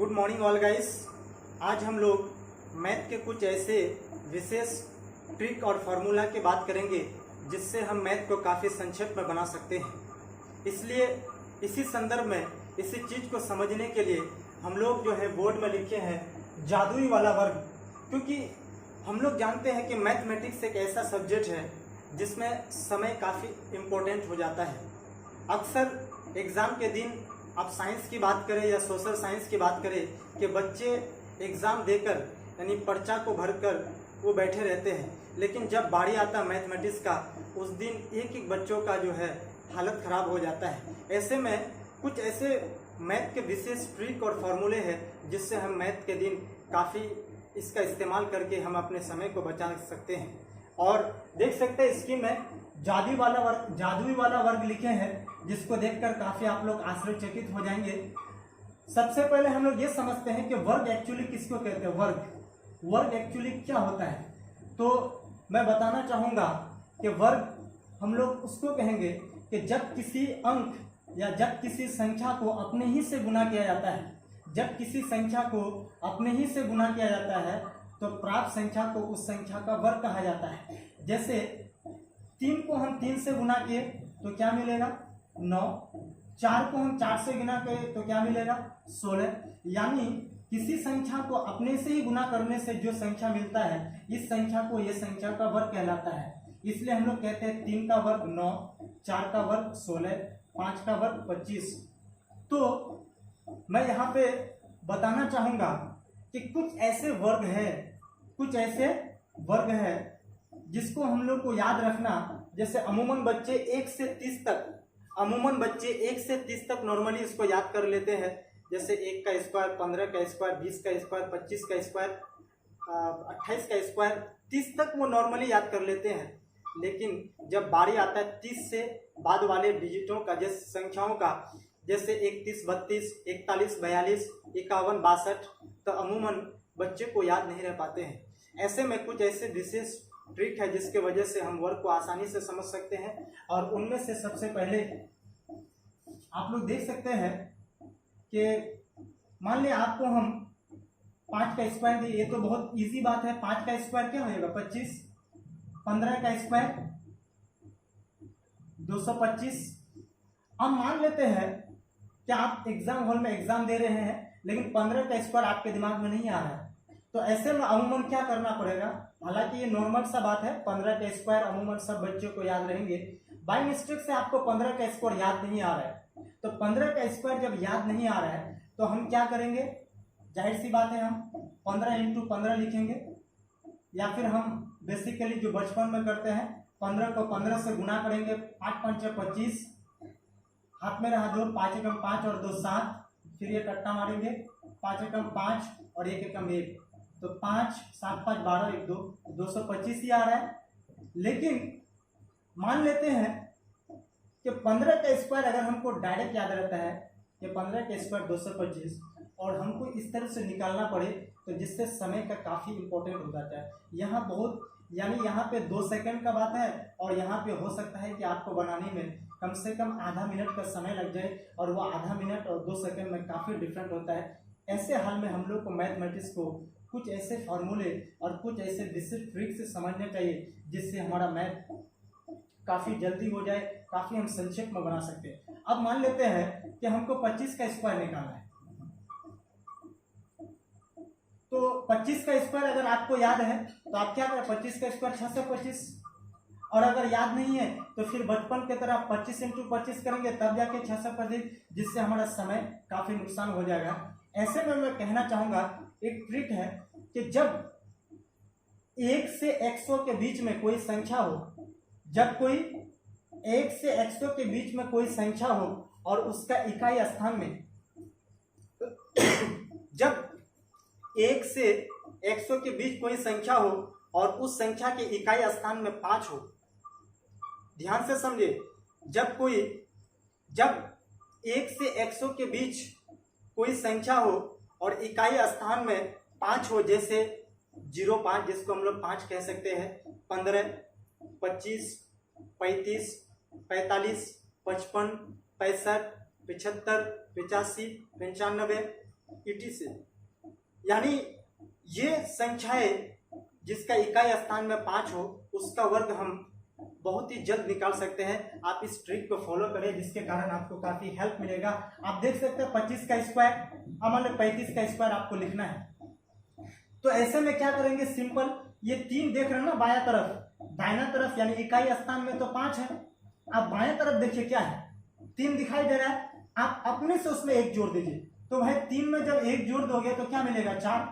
Good morning all guys. आज हम लोग मैथ के कुछ ऐसे विशेष ट्रिक और फार्मूला की बात करेंगे जिससे हम मैथ को काफ़ी संक्षेप में बना सकते हैं। इसलिए इसी संदर्भ में इसी चीज़ को समझने के लिए हम लोग जो है बोर्ड में लिखे हैं जादुई वाला वर्ग, क्योंकि हम लोग जानते हैं कि मैथमेटिक्स एक ऐसा सब्जेक्ट है जिसमें समय काफ़ी इम्पोर्टेंट हो जाता है। अक्सर एग्ज़ाम के दिन आप साइंस की बात करें या सोशल साइंस की बात करें कि बच्चे एग्ज़ाम देकर यानी पर्चा को भरकर वो बैठे रहते हैं, लेकिन जब बारी आता मैथमेटिक्स का उस दिन एक एक बच्चों का जो है हालत ख़राब हो जाता है। ऐसे में कुछ ऐसे मैथ के विशेष ट्रिक और फार्मूले हैं जिससे हम मैथ के दिन काफ़ी इसका इस्तेमाल करके हम अपने समय को बचा सकते हैं। और देख सकते हैं स्क्रीन में जादुई वाला वर्ग लिखे हैं, जिसको देखकर काफ़ी आप लोग आश्चर्यचकित हो जाएंगे। सबसे पहले हम लोग ये समझते हैं कि वर्ग एक्चुअली किसको कहते हैं। वर्ग एक्चुअली क्या होता है, तो मैं बताना चाहूँगा कि वर्ग हम लोग उसको कहेंगे कि जब किसी अंक या जब किसी संख्या को अपने ही से गुना किया जाता है, जब किसी संख्या को अपने ही से गुना किया जाता है तो प्राप्त संख्या को उस संख्या का वर्ग कहा जाता है। जैसे 3 को हम 3 से गुना किए तो क्या मिलेगा 9, 4 को हम 4 से गुना किए तो क्या मिलेगा 16। यानी किसी संख्या को अपने से ही गुना करने से जो संख्या मिलता है इस संख्या को ये संख्या का वर्ग कहलाता है। इसलिए हम लोग कहते हैं 3 का वर्ग 9, 4 का वर्ग 16, 5 का वर्ग 25। तो मैं यहाँ पे बताना चाहूँगा कि कुछ ऐसे वर्ग है जिसको हम लोग को याद रखना। जैसे अमूमन बच्चे 1 से 30 तक नॉर्मली इसको याद कर लेते हैं। जैसे 1 का स्क्वायर, 15 का स्क्वायर, 20 का स्क्वायर, 25 का स्क्वायर, 28 का स्क्वायर, 30 तक वो नॉर्मली याद कर लेते हैं। लेकिन जब बारी आता है 30 से बाद वाले डिजिटों का, जैसे संख्याओं का, जैसे 31, 32, 41, 42, 51, 62, तो अमूमन बच्चे को याद नहीं रह पाते हैं। ऐसे में कुछ ऐसे विशेष ट्रिक है जिसके वजह से हम वर्ग को आसानी से समझ सकते हैं। और उनमें से सबसे पहले आप लोग देख सकते हैं कि मान लिया आपको हम 5 का स्क्वायर दिए, ये तो बहुत इजी बात है। 5 का स्क्वायर क्या होगा 25, 15 का स्क्वायर 225। अब मान लेते हैं कि आप एग्जाम हॉल में एग्जाम दे रहे हैं लेकिन 15 का स्क्वायर आपके दिमाग में नहीं आ रहा है, तो ऐसे में अमूमन क्या करना पड़ेगा। हालांकि ये नॉर्मल सा बात है, 15 का स्क्वायर अमूमन सब बच्चों को याद रहेंगे। बाय मिस्टेक से आपको 15 का स्क्वायर याद नहीं आ रहा है, तो 15 का स्क्वायर जब याद नहीं आ रहा है तो हम क्या करेंगे, जाहिर सी बात है हम 15 × 15 लिखेंगे, या फिर हम बेसिकली जो बचपन में करते हैं 15 को 15 से गुना करेंगे। 5 × 5 = 25, हाथ में रहा 2, 5 × 5 और 2 7, फिर ये कट्टा मारेंगे 5 × 5 और 1 × 1, तो 5 7 5 12 1 2, 225 ही आ रहा है। लेकिन मान लेते हैं कि 15 का स्क्वायर अगर हमको डायरेक्ट याद रहता है कि 15 का स्क्वायर 225 और हमको इस तरह से निकालना पड़े तो जिससे समय का काफ़ी इंपॉर्टेंट हो जाता है। यहाँ बहुत यानी यहाँ पे 2 सेकंड का बात है और यहाँ पे हो सकता है कि आपको बनाने में कम से कम आधा मिनट का समय लग जाए, और वो आधा मिनट और 2 सेकंड में काफ़ी डिफरेंट होता है। ऐसे हाल में हम लोग को मैथमेटिक्स को कुछ ऐसे फार्मूले और कुछ ऐसे विशेष ट्रिक से समझने चाहिए जिससे हमारा मैथ काफ़ी जल्दी हो जाए, काफ़ी हम संक्षेप में बना सकते हैं। अब मान लेते हैं कि हमको 25 का स्क्वायर निकालना है, तो 25 का स्क्वायर अगर आपको याद है तो आप क्या करें, 25 का स्क्वायर 625, और अगर याद नहीं है तो फिर बचपन की तरह 25 × 25 करेंगे तब जाके 625, जिससे हमारा समय काफ़ी नुकसान हो जाएगा। ऐसे में मैं कहना चाहूँगा एक ट्रिक है कि जब 1 से 100 के बीच में कोई संख्या हो, जब कोई 1 से 100 के बीच में कोई संख्या हो और उसका इकाई स्थान में जब 1 से 100 के बीच कोई संख्या हो और उस संख्या के इकाई स्थान में 5 हो, ध्यान से समझे, जब 1 से 100 के बीच कोई संख्या हो और इकाई स्थान में 5 हो, जैसे 05 जिसको हम लोग 5 कह सकते हैं, 15, 25, 35, 45, 55, 65, 75, 85, 95, ET से, यानी ये संख्याएं जिसका इकाई स्थान में 5 हो उसका वर्ग हम बहुत ही जल्द निकाल सकते हैं। आप इस ट्रिक को फॉलो करें जिसके कारण आपको काफी हेल्प मिलेगा। आप देख सकते हैं 25 का स्क्वायर, अब मान लो 35 का स्क्वायर आपको लिखना है, तो ऐसे में क्या करेंगे, सिंपल, ये 3 देख रहे हैं ना बाया तरफ, दाहिना तरफ यानी इकाई स्थान में तो 5 है, अब बाया तरफ देखिए क्या है, 3 दिखाई दे रहा है, आप अपने से उसमें 1 जोड़ दीजिए। तो भाई 3 में जब 1 जोड़ दोगे तो क्या मिलेगा, 4।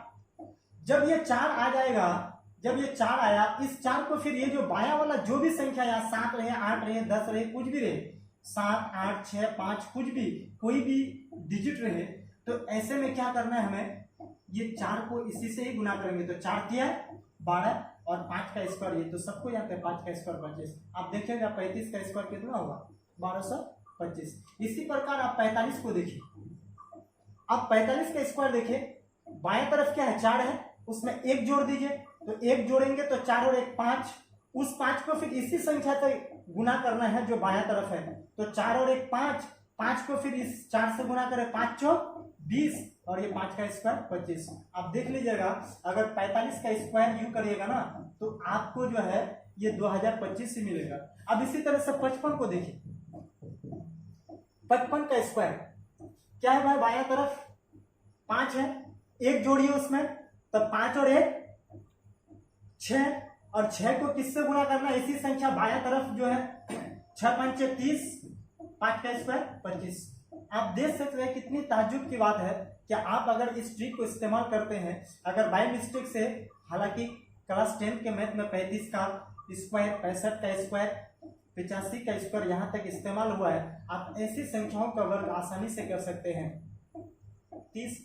जब ये 4 आ जाएगा, जब ये 4 आया, इस 4 को फिर ये जो बाया वाला जो भी संख्या यहाँ 7 रहे, 8 रहे, 10 रहे, कुछ भी रहे, 7, 8, 6, 5, कुछ भी, कोई भी डिजिट रहे, तो ऐसे में क्या करना है हमें, ये 4 को इसी से ही गुना करेंगे। तो 4 दिया 12 और 5 का स्क्वायर, ये तो सबको जानते हैं, 5 का स्क्वायर 25। आप देखिएगा 35 का स्क्वायर कितना होगा, 1225। इसी प्रकार आप 45 को देखिए, आप 45 का स्क्वायर देखिए, बाएं तरफ क्या है, 4 है, उसमें 1 जोड़ दीजिए, तो 1 जोड़ेंगे तो 4 और 1 5, उस 5 को फिर इसी संख्या से गुना करना है जो बाया तरफ है, तो 4 और 1 5, 5 को फिर इस 4 से गुना करें, 5 चौक 20 और ये 5 का स्क्वायर 25। आप देख लीजिएगा, अगर 45 का स्क्वायर यू करिएगा ना तो आपको जो है ये 2025 ही मिलेगा। अब इसी तरह से 55 को देखिए, 55 का स्क्वायर क्या है भाई, बाया तरफ 5 है, 1 जोड़िए उसमें, तब 5 और 1 6, और 6 को किससे गुणा करना है, इसी संख्या बाया तरफ जो है, 6 5 30, 5 का स्क्वायर 25। आप देख सकते हैं कितनी ताज्जुब की बात है कि आप अगर इस ट्रिक को इस्तेमाल करते हैं, अगर बाय मिस्टेक से, हालांकि क्लास 10 के मैथ में 35 का स्क्वायर, 65 का स्क्वायर, 85 का स्क्वायर यहाँ तक इस्तेमाल हुआ है, आप ऐसी संख्याओं का वर्ग आसानी से कर सकते हैं। 30,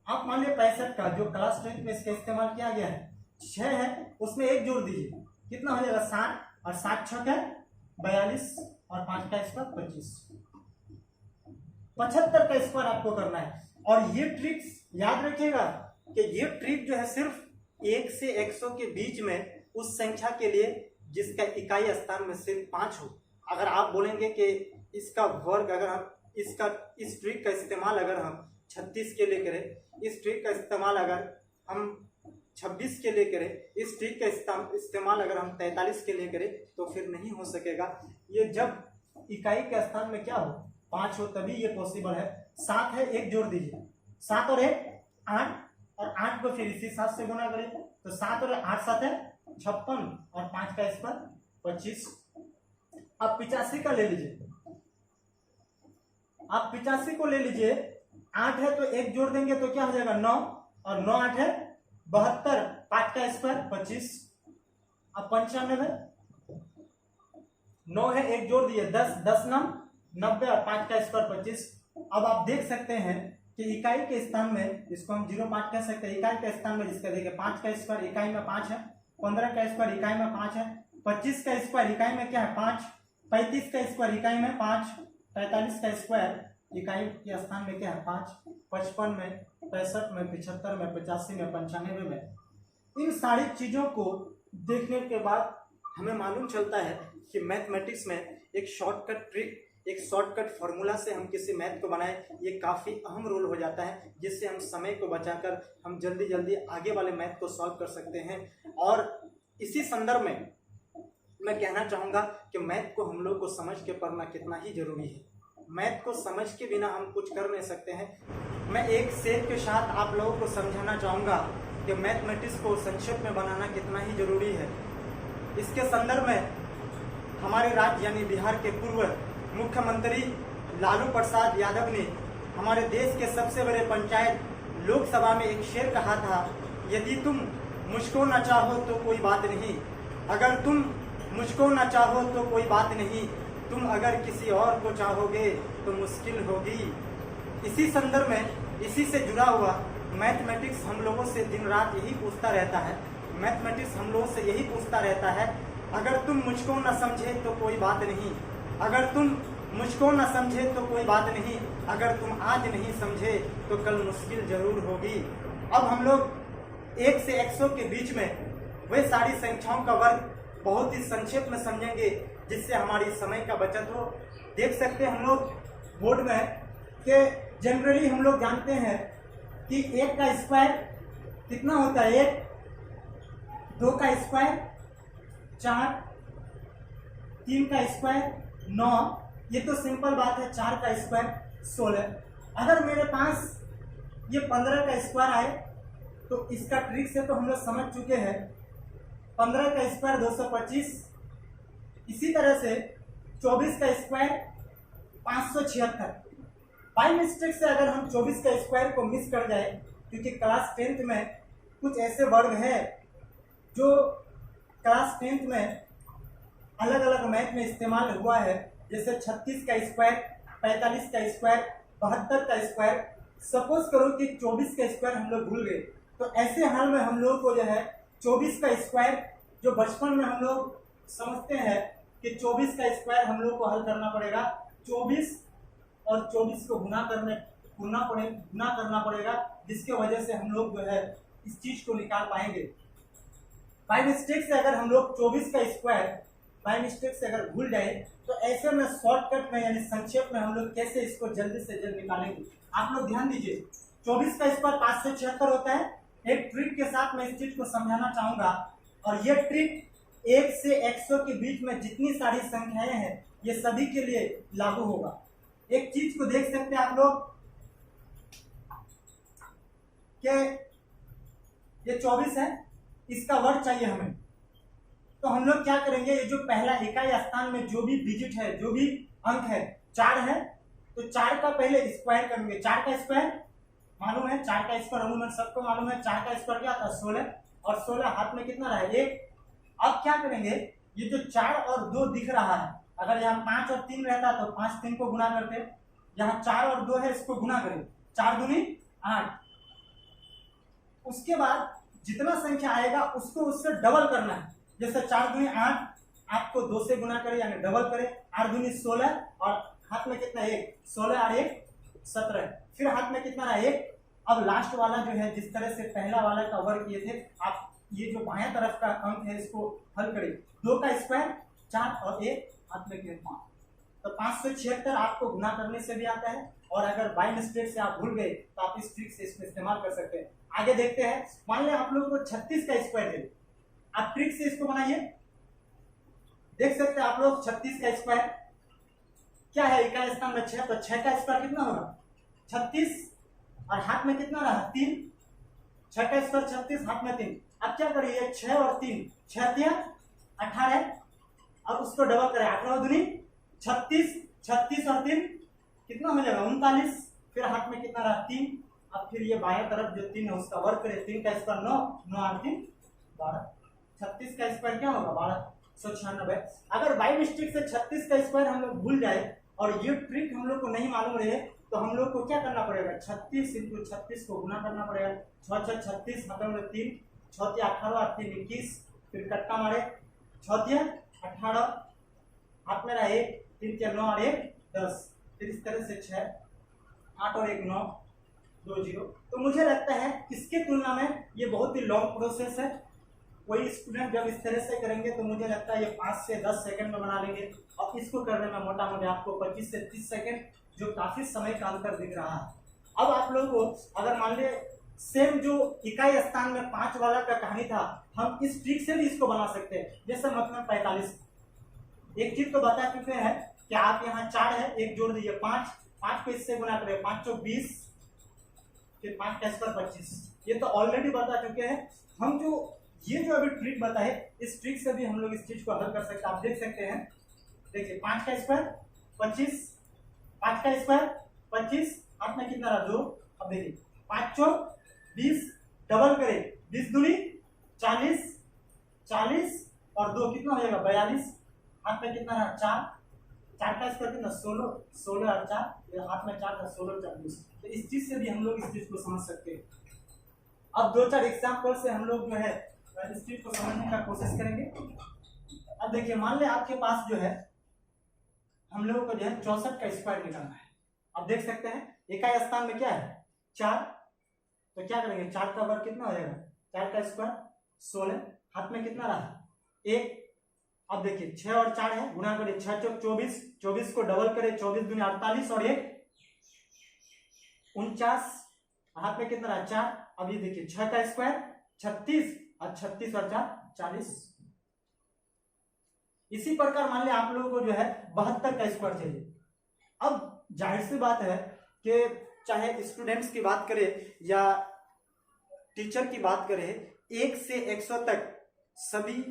आप मान लिया 65 का जो क्लास 10 में इसका इस्तेमाल किया गया है, 6 है, उसमें 1 जोड़ दीजिए, कितना हो जाएगा 60, और 7 6 है 42 और 5 का स्क्वायर 25। 75 का स्क्वायर आपको करना है। और ये ट्रिक्स याद रखिएगा कि ये ट्रिक जो है सिर्फ 1 से 100 के बीच में उस संख्या के लिए जिसका इकाई स्थान में सिर्फ 5 हो। अगर आप बोलेंगे कि इसका वर्ग, अगर हम इस ट्रिक का इस्तेमाल अगर हम 36 के लिए करें, इस ट्रिक का इस्तेमाल अगर हम 26 के लिए करें, इस ट्रिक का इस्तेमाल अगर हम 43 के लिए करें, तो फिर नहीं हो सकेगा। ये जब इकाई के स्थान में क्या हो, 5 हो, तभी ये पॉसिबल है। 7 है, 1 जोड़ दीजिए, 7 और 1 8, और 8 को फिर इसी 7 से गुना करें, तो 7 और 8 7 है 56 और 5 का स्क्वायर 25। अब 85 का ले लीजिए, आप 85 को ले लीजिए, 8 है तो 1 जोड़ देंगे तो क्या हो जाएगा 9, और 9 8 है 72, 5 का स्क्वायर 25। अब 95, 9 है 1 जोड़ दिए 10, 10 9 90 और 5 का स्क्वायर 25। अब आप देख सकते हैं कि इकाई के स्थान में, इसको हम 0.5 कह सकते हैं, इकाई के स्थान में जिसका देखिए 5 का स्क्वायर इकाई में 5 है, 15 का स्क्वायर इकाई में 5 है, 25 का स्क्वायर इकाई में क्या है 5, 35 का स्क्वायर इकाई में 5, 45 का स्क्वायर इकाई के स्थान में क्या है 5, 55 में, 65 में, 75 में, 85 में, 95 में। इन सारी चीजों को देखने के बाद हमें मालूम चलता है कि मैथमेटिक्स में एक शॉर्टकट ट्रिक, एक शॉर्टकट फॉर्मूला से हम किसी मैथ को बनाएं, ये काफ़ी अहम रोल हो जाता है, जिससे हम समय को बचाकर हम जल्दी जल्दी आगे वाले मैथ को सॉल्व कर सकते हैं। और इसी संदर्भ में मैं कहना चाहूँगा कि मैथ को हम लोग को समझ के पढ़ना कितना ही जरूरी है। मैथ को समझ के बिना हम कुछ कर नहीं सकते हैं। मैं एक शेर के साथ आप लोगों को समझाना चाहूँगा कि मैथमेटिक्स को संक्षेप में बनाना कितना ही जरूरी है। इसके संदर्भ में हमारे राज्य यानी बिहार के पूर्व मुख्यमंत्री लालू प्रसाद यादव ने हमारे देश के सबसे बड़े पंचायत लोकसभा में एक शेर कहा था, यदि तुम मुझको न चाहो तो कोई बात नहीं, अगर तुम मुझको न चाहो तो कोई बात नहीं, तुम अगर किसी और को चाहोगे तो मुश्किल होगी। इसी संदर्भ में, इसी से जुड़ा हुआ मैथमेटिक्स हम लोगों से दिन रात यही पूछता रहता है। मैथमेटिक्स हम लोगों से यही पूछता रहता है, अगर तुम मुझको न समझे तो कोई बात नहीं, अगर तुम मुझको न समझे तो कोई बात नहीं, अगर तुम आज नहीं समझे तो कल मुश्किल जरूर होगी। अब हम लोग 1 से 100 के बीच में वे सारी संख्याओं का वर्ग बहुत ही संक्षेप में समझेंगे, जिससे हमारी समय का बचत हो। देख सकते हैं हम लोग बोर्ड में कि जनरली हम लोग जानते हैं कि 1 का स्क्वायर कितना होता है, 1, 2 का स्क्वायर 4, 3 का स्क्वायर 9, ये तो सिंपल बात है, 4 का स्क्वायर 16। अगर मेरे पास ये 15 का स्क्वायर आए तो इसका ट्रिक से तो हम लोग समझ चुके हैं, 15 का स्क्वायर 225। इसी तरह से 24 का स्क्वायर 576। बाई मिस्टेक से अगर हम 24 का स्क्वायर को मिस कर जाए, क्योंकि क्लास 10th में कुछ ऐसे वर्ग है जो क्लास 10th में अलग अलग मैथ में इस्तेमाल हुआ है, जैसे 36 का स्क्वायर, 45 का स्क्वायर, 72 का स्क्वायर। सपोज करो कि 24 का स्क्वायर हम लोग भूल गए, तो ऐसे हाल में हम लोग को जो है 24 का स्क्वायर, जो बचपन में हम लोग समझते हैं कि 24 का स्क्वायर हम लोग को हल करना पड़ेगा, 24 और 24 को गुना करना पड़ेगा, जिसके वजह से हम लोग जो है इस चीज को निकाल पाएंगे। बाई मिस्टेक से अगर हम लोग 24 का स्क्वायर बाई मिस्टेक से अगर भूल जाए तो ऐसे में शॉर्टकट में यानी संक्षेप में हम लोग कैसे इसको जल्दी से जल्द निकालेंगे। आप लोग ध्यान दीजिए, 24 का स्क्वायर 576 होता है। एक ट्रिक के साथ मैं इस चीज को समझाना चाहूंगा, और ये ट्रिक 1 से 100 के बीच में जितनी सारी संख्याएं हैं ये सभी के लिए लागू होगा। एक चीज को देख सकते हैं आप लोग कि ये 24 है, इसका वर्ग चाहिए हमें, तो हम लोग क्या करेंगे, ये जो पहला इकाई स्थान में जो भी डिजिट है, जो भी अंक है, 4 है, तो 4 का पहले स्क्वायर करेंगे। 4 का स्क्वायर मालूम है, 4 का स्क्वायर अमूमन सबको मालूम है, 4 का स्क्वायर क्या था 16, और 16 हाथ में कितना रहा 1। अब क्या करेंगे, ये जो 4 और 2 दिख रहा है, अगर यहाँ 5 और 3 रहता तो 5 3 को गुना करते, यहाँ 4 और 2 है, इसको गुना करें, 4 दूनी 8। उसके बाद जितना संख्या आएगा उसको उससे डबल करना है, जैसे 4 दूनी 8, 8 को 2 से गुना करें यानी डबल करें, 8 दूनी 16, और हाथ में कितना 1, 16 और 1 17, फिर हाथ में कितना रहा 1। अब लास्ट वाला जो है, जिस तरह से पहला वाला का वर्ग किए थे, आप ये जो बाएं तरफ का अंक है इसको हल करें। 2 का स्क्वायर 4 और 1 हाथ में 5, तो 576 आपको गुना करने से भी आता है, और अगर बाई मिस्टेक से आप भूल गए तो आप इस ट्रिक से इसको इस्तेमाल कर सकते हैं। आगे देखते हैं, मान लें आप लोगों को 36 का स्क्वायर है, आप ट्रिक से इसको बनाइए। देख सकते हैं आप लोग 36 का स्क्वायर क्या है, इकाई स्थान में 6, तो 6 का स्क्वायर कितना होगा 36, और हाथ में कितना रहा 3, 6 का स्क्वायर 36, हाथ में 3। अब क्या करिए, 6 और 3, 6 दिया 18, और उसको डबल करें, 18 दूनी 36, 36 और 3 कितना हो जाएगा 39, फिर हाथ में कितना रहा 3। अब फिर ये बाएं तरफ जो 3 है उसका वर्ग करें, 3 का स्क्वायर 9, 9 और 3 12, 36 का स्क्वायर क्या होगा 1296। अगर बाई मिस्टेक से 36 का स्क्वायर हम लोग भूल जाए और ये ट्रिक हम लोग को नहीं मालूम रहे, तो हम लोग को क्या करना पड़ेगा, 36 इंटू 36 को गुना करना पड़ेगा, 6 6 36, हाथों में 3, 6 18 और 3 21, फिर कट्टा मारे 6 18, हाथ में रहा 1, 3 के 9 और 1 10, फिर इस तरह से 6 8 और 1 9 2 0। तो मुझे लगता है इसके तुलना में ये बहुत ही लॉन्ग प्रोसेस है। कोई स्टूडेंट जब इस तरह से करेंगे तो मुझे लगता है ये 5 से 10 सेकंड में बना लेंगे, और इसको करने में मोटा मोटा आपको 25 से 30 सेकंड, जो काफी समय का अंतर दिख रहा है। अब आप लोगों को अगर मान ले सेम जो इकाई स्थान में 5 वाला का कहानी था, हम इस ट्रिक से भी इसको बना सकते हैं। जैसे मतलब 45, एक चीज तो बता चुके हैं कि आप यहाँ 4 है, एक जोड़ दीजिए 5, 5 को इससे गुना करें, 5 चौक 20, फिर 5 का स्क्वायर 25, ये तो ऑलरेडी बता चुके हैं। हम जो ये जो अभी ट्रिक बताए, इस ट्रिक से भी हम लोग इस चीज को हल कर सकते हैं। आप देख सकते हैं, देखिए 5 का स्क्वायर 25, 5 का स्क्वायर 25, हाथ में कितना रहा 2। अब देखिए 5 चौक 20, डबल करें, 20 दूनी 40, 40 और 2 कितना हो जाएगा 42, हाथ में कितना रहा 4, 4 का स्क्वायर कितना 16, 16 और 4, हाथ में 4 था 16 24। तो इस चीज से भी हम लोग इस चीज को समझ सकते हैं। अब 2-4 एग्जाम्पल से हम लोग जो है इस चीज को समझने का कोशिश करेंगे। अब देखिए, मान ले आपके पास जो है हम लोगों को जो है 64 का स्क्वायर निकालना है। अब देख सकते हैं इकाई स्थान में क्या है 4, तो क्या करेंगे 4 का वर्ग कितना हो जाएगा, 4 का स्क्वायर 16, हाथ में कितना रहा 1। अब देखिए 6 और 4 है, गुना करें 6 चौक 24, 24 को डबल करें, 24 दूनी 48 और 1 49, हाथ में कितना रहा 4। अब ये देखिए 6 का स्क्वायर 36 और 36 और 4 40। इसी प्रकार मान लिया आप लोगों को जो है 72 का स्क्वायर चाहिए। अब जाहिर सी बात है कि चाहे स्टूडेंट्स की बात करें या टीचर की बात करें, 1 से 100 तक सभी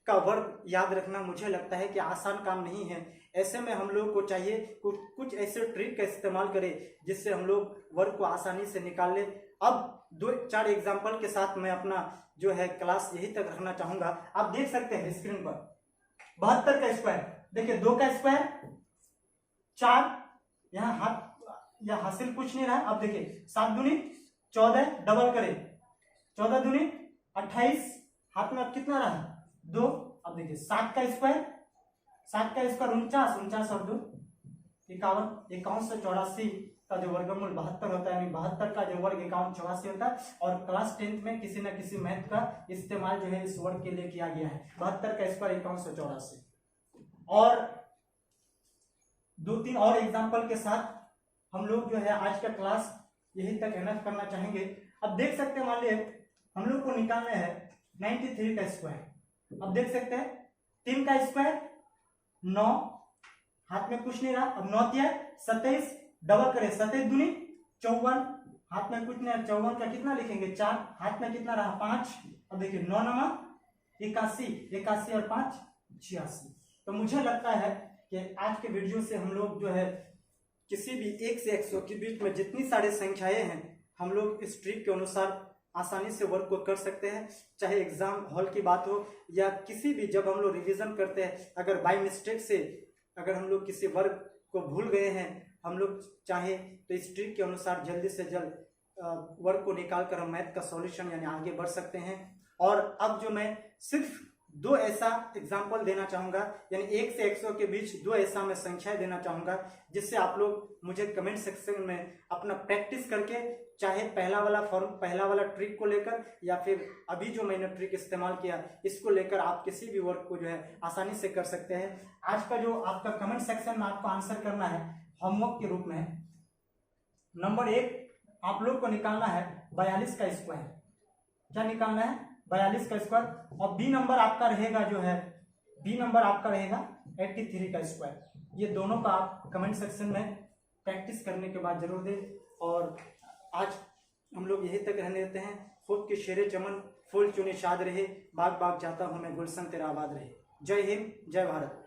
का वर्ग याद रखना मुझे लगता है कि आसान काम नहीं है। ऐसे में हम लोग को चाहिए कुछ ऐसे ट्रिक का इस्तेमाल करें जिससे हम लोग वर्ग को आसानी से निकाल ले। अब 2-4 एग्जाम्पल के साथ मैं अपना जो है क्लास यही तक रखना चाहूंगा। आप देख सकते हैं स्क्रीन पर 72 का स्क्वायर, देखिए 2 का स्क्वायर 4, यहाँ हाथ या हासिल कुछ नहीं रहा। अब देखिए 7 दूनी 14, डबल करें 14 दूनी 28, हाथ में अब कितना रहा 2। अब देखिए 7 का स्क्वायर 49, 49 और 2 51, 51 से 84 का जो वर्गमूल 72 होता है, यानी 72 का जो वर्ग 51 84 होता है। और क्लास 10th में किसी न किसी मैथ का इस्तेमाल जो है इस वर्ग के लिए किया गया है। 72 का स्क्वायर 51 से 84। और 2-3 और एग्जाम्पल के साथ हम लोग जो है आज का क्लास यही तक एनफ करना चाहेंगे। अब देख सकते हैं मान लिया हम लोग को निकालना है 93 का स्क्वायर। अब देख सकते हैं 3 का स्क्वायर 9, हाथ में कुछ नहीं रहा। अब 9 तिया 27, डबल करें 27 दूनी 54, हाथ में कुछ नहीं, 54 का कितना लिखेंगे 4, हाथ में कितना रहा 5। अब देखिए 9 नमा 81, 81 और 5 86। तो मुझे लगता है कि आज के वीडियो से हम लोग जो है किसी भी 1 से 100 के बीच में जितनी सारी संख्याएं हैं हम लोग इस ट्रिक के अनुसार आसानी से वर्क को कर सकते हैं। चाहे एग्जाम हॉल की बात हो या किसी भी, जब हम लोग रिवीजन करते हैं, अगर बाय मिस्टेक से अगर हम लोग किसी वर्ग को भूल गए हैं, हम लोग चाहे तो इस ट्रिक के अनुसार जल्दी से जल्द वर्ग को निकाल कर हम मैथ का सॉल्यूशन यानी आगे बढ़ सकते हैं। और अब जो मैं सिर्फ 2 ऐसा एग्जाम्पल देना चाहूँगा, यानी 1 से 100 के बीच 2 ऐसा मैं संख्याएं देना चाहूँगा जिससे आप लोग मुझे कमेंट सेक्शन में अपना प्रैक्टिस करके, चाहे पहला वाला ट्रिक को लेकर या फिर अभी जो मैंने ट्रिक इस्तेमाल किया इसको लेकर आप किसी भी वर्क को जो है आसानी से कर सकते हैं। आज का जो आपका कमेंट सेक्शन में आपको आंसर करना है होमवर्क के रूप में, नंबर 1 आप लोग को निकालना है 42 का स्क्वायर। क्या निकालना है 42 का स्क्वायर। और बी नंबर आपका रहेगा जो है 83 का स्क्वायर। ये दोनों का आप कमेंट सेक्शन में प्रैक्टिस करने के बाद जरूर दें। और आज हम लोग यही तक रहने देते हैं। खुद के शेरे चमन फूल चुने शाद रहे, बाग बाग जाता हूं मैं गुलशन तेरा आबाद रहे। जय हिंद, जय भारत।